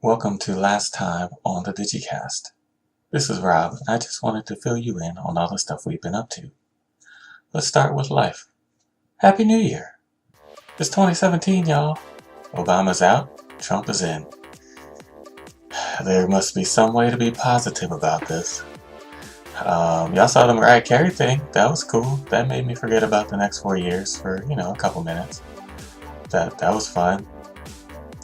Welcome to last time on the DigiKast. This is Rob, and I just wanted to fill you in on all the stuff we've been up to. Let's start with life. Happy New Year! It's 2017, y'all. Obama's out, Trump is in. There must be some way to be positive about this. Y'all saw the Mariah Carey thing. That was cool. That made me forget about the next 4 years for, a couple minutes. That was fun.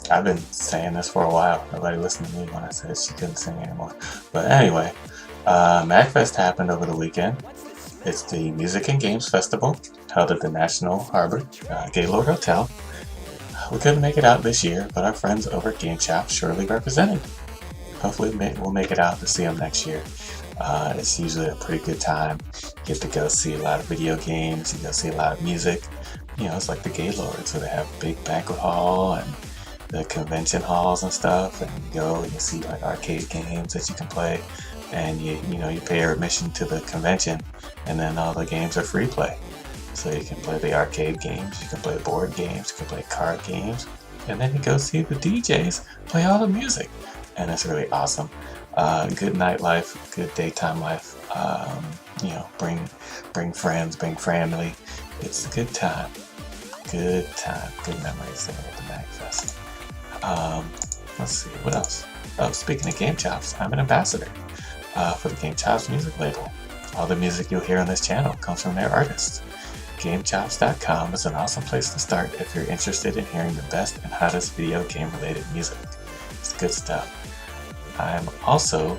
I've been saying this for a while. Nobody listened to me when I said she couldn't sing anymore. But anyway, MagFest happened over the weekend. It's the Music and Games Festival held at the National Harbor Gaylord Hotel. We couldn't make it out this year, but our friends over at GameChops surely represented. Hopefully we'll make it out to see them next year. It's usually a pretty good time. You get to go see a lot of video games, you go see a lot of music. It's like the Gaylord, so they have a big banquet hall and the convention halls and stuff, and you go and you see like arcade games that you can play, and you pay your admission to the convention, and then all the games are free play. So you can play the arcade games, you can play board games, you can play card games, and then you go see the DJs play all the music, and it's really awesome. Good nightlife, good daytime life. Bring friends, bring family. It's a good time. Good memories there at the MagFest. Let's see, what else? Oh, speaking of GameChops, I'm an ambassador for the GameChops music label. All the music you'll hear on this channel comes from their artists. GameChops.com is an awesome place to start if you're interested in hearing the best and hottest video game related music. It's good stuff. I'm also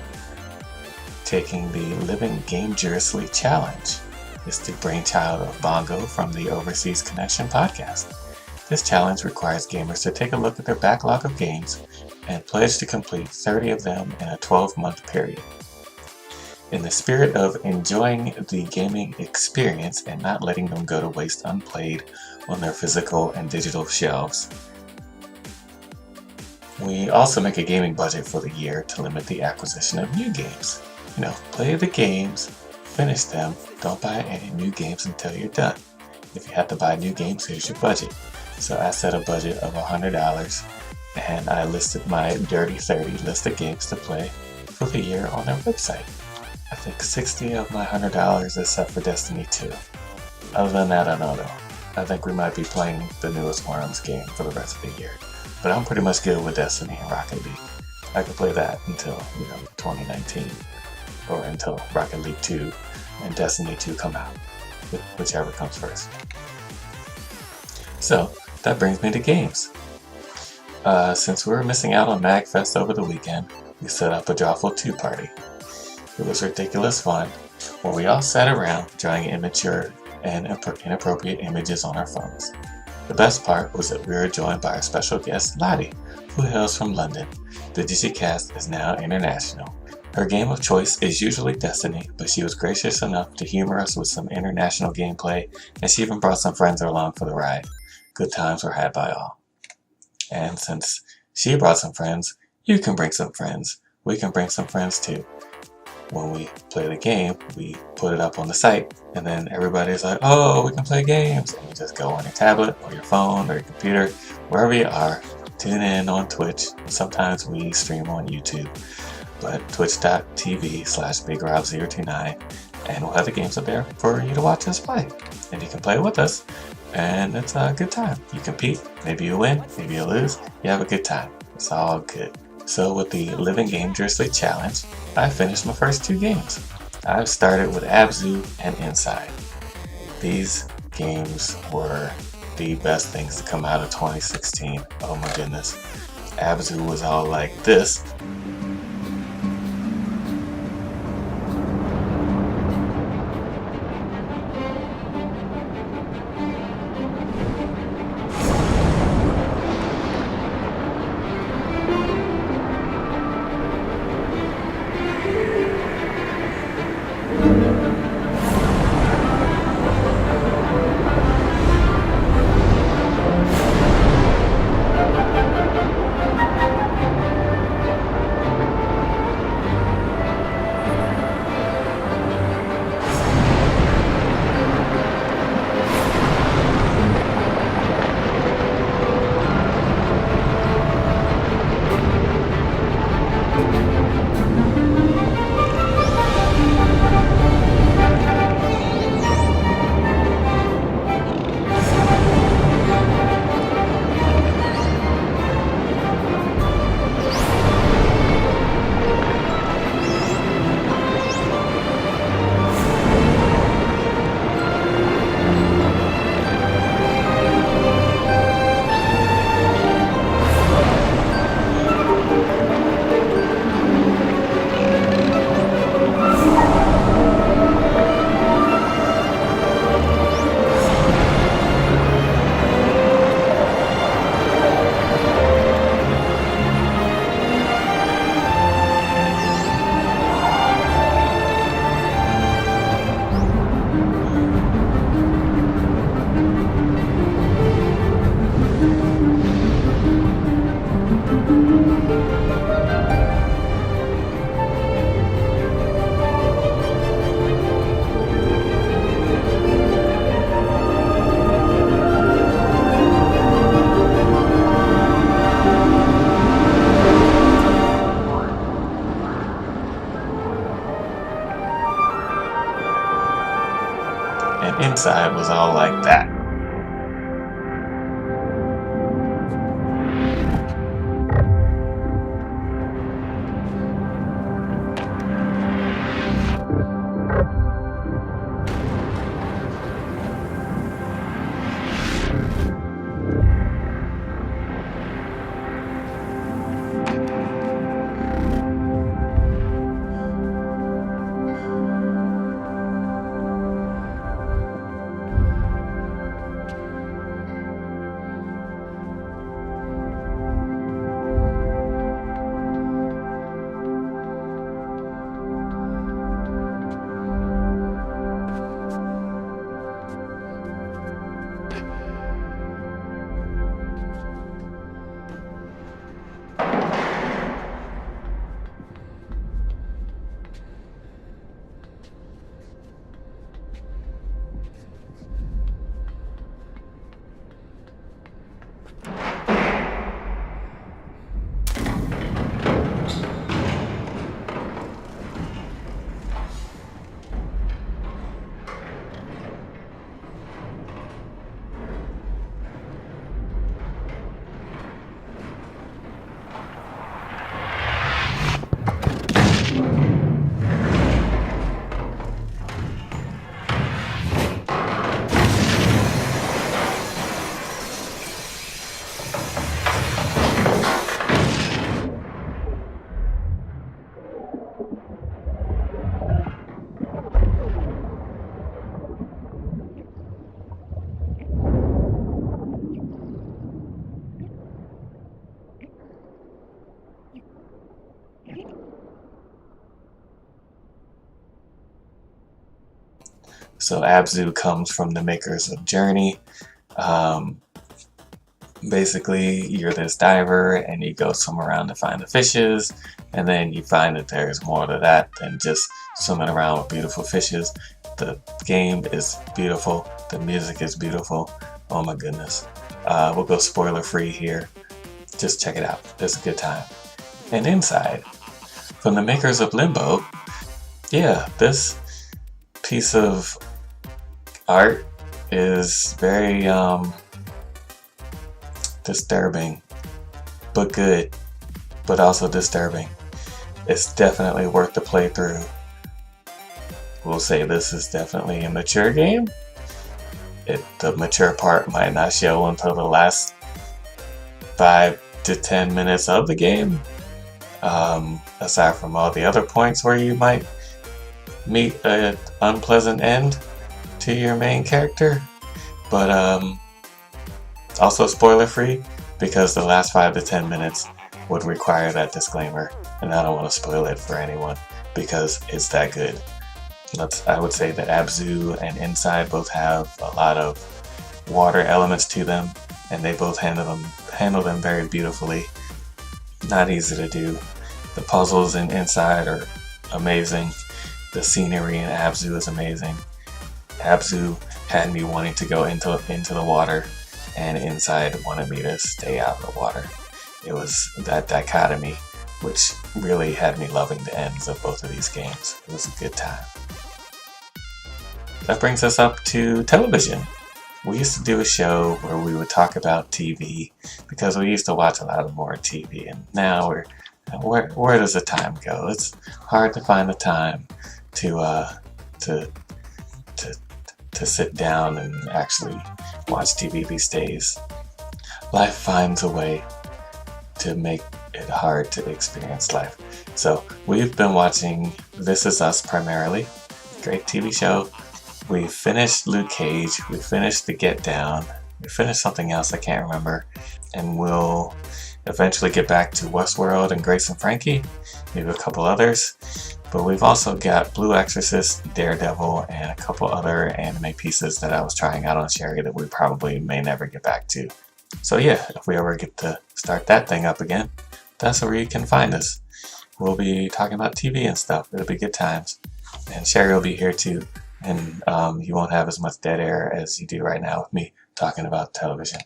taking the Living Dangerously Challenge. It's the brainchild of Bongo from the Overseas Connection podcast. This challenge requires gamers to take a look at their backlog of games and pledge to complete 30 of them in a 12-month period. In the spirit of enjoying the gaming experience and not letting them go to waste unplayed on their physical and digital shelves, we also make a gaming budget for the year to limit the acquisition of new games. Play the games, finish them, don't buy any new games until you're done. If you have to buy new games, here's your budget. So I set a budget of $100, and I listed my Dirty 30 list of games to play for the year on their website. I think 60 of my $100 is set for Destiny 2. Other than that, I don't know. I think we might be playing the newest Worms game for the rest of the year. But I'm pretty much good with Destiny and Rocket League. I could play that until 2019, or until Rocket League 2 and Destiny 2 come out, whichever comes first. So that brings me to games. Since we were missing out on MagFest over the weekend, we set up a Drawful 2 party. It was ridiculous fun, where we all sat around drawing immature and inappropriate images on our phones. The best part was that we were joined by our special guest, Lottie, who hails from London. The DigiKast is now international. Her game of choice is usually Destiny, but she was gracious enough to humor us with some international gameplay, and she even brought some friends along for the ride. Good times were had by all. And since she brought some friends, you can bring some friends. We can bring some friends too. When we play the game, we put it up on the site, and then everybody's like, oh, we can play games. And you just go on your tablet or your phone or your computer, wherever you are, tune in on Twitch. Sometimes we stream on YouTube, but twitch.tv/BigRob029, and we'll have the games up there for you to watch us play. And you can play with us, and it's a good time. You compete, maybe you win, maybe you lose, you have a good time. It's all good. So with the Living Dangerously Challenge, I finished my first 2 games. I've started with Abzu and Inside. These games were the best things to come out of 2016. Oh my goodness. Abzu was all like this. inside was all like that. So Abzu comes from the makers of Journey. Basically, you're this diver and you go swim around to find the fishes, and then you find that there's more to that than just swimming around with beautiful fishes. The game is beautiful. The music is beautiful. Oh my goodness. We'll go spoiler free here. Just check it out. It's a good time. And inside, from the makers of Limbo, yeah, this piece of art is very disturbing, but good, but also disturbing. It's definitely worth the playthrough. We'll say this is definitely a mature game. The mature part might not show until the last 5 to 10 minutes of the game. Aside from all the other points where you might meet an unpleasant end to your main character. But also spoiler free, because the last 5 to 10 minutes would require that disclaimer, and I don't want to spoil it for anyone because it's that good. I would say that Abzu and Inside both have a lot of water elements to them, and they both handle them very beautifully. Not easy to do. The puzzles in Inside are amazing. The scenery in Abzu is amazing. Abzu had me wanting to go into the water, and Inside wanted me to stay out of the water. It was that dichotomy which really had me loving the ends of both of these games. It was a good time. That brings us up to television. We used to do a show where we would talk about TV because we used to watch a lot more TV, and now where does the time go? It's hard to find the time to sit down and actually watch TV these days. Life finds a way to make it hard to experience life. So we've been watching This Is Us primarily. Great TV show. We finished Luke Cage. We finished The Get Down. We finished something else I can't remember. And we'll eventually get back to Westworld and Grace and Frankie. Maybe a couple others. But we've also got Blue Exorcist, Daredevil, and a couple other anime pieces that I was trying out on Sherry that we probably may never get back to. So yeah, if we ever get to start that thing up again, that's where you can find us. We'll be talking about TV and stuff. It'll be good times. And Sherry will be here too. And you won't have as much dead air as you do right now with me talking about television.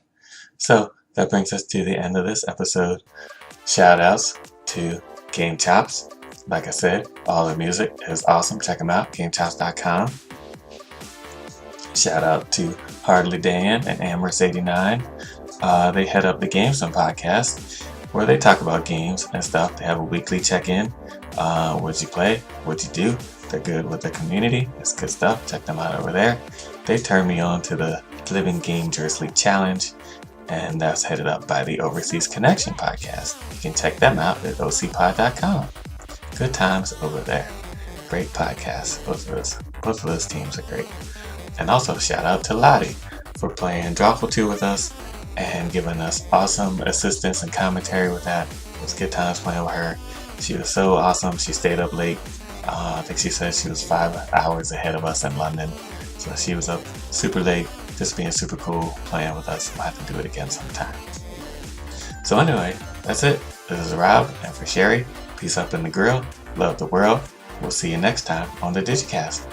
So that brings us to the end of this episode. Shoutouts to GameChops. Like I said, all the music is awesome. Check them out, GameChops.com. Shout out to Hardly Dan and Amherst89. They head up the GameChops podcast, where they talk about games and stuff. They have a weekly check-in. What'd you play? What'd you do? They're good with the community. It's good stuff. Check them out over there. They turned me on to the Living Dangerously League Challenge, and that's headed up by the Overseas Connection podcast. You can check them out at ocpod.com. Good times over there. Great podcast. Both of those teams are great. And also shout out to Lottie for playing Drawful 2 with us and giving us awesome assistance and commentary with that. It was good times playing with her. She was so awesome. She stayed up late. I think she said she was 5 hours ahead of us in London. So she was up super late, just being super cool, playing with us. We'll have to do it again sometime. So anyway, that's it. This is Rob, and for Sherry, peace up in the grill. Love the world. We'll see you next time on the DigiKast.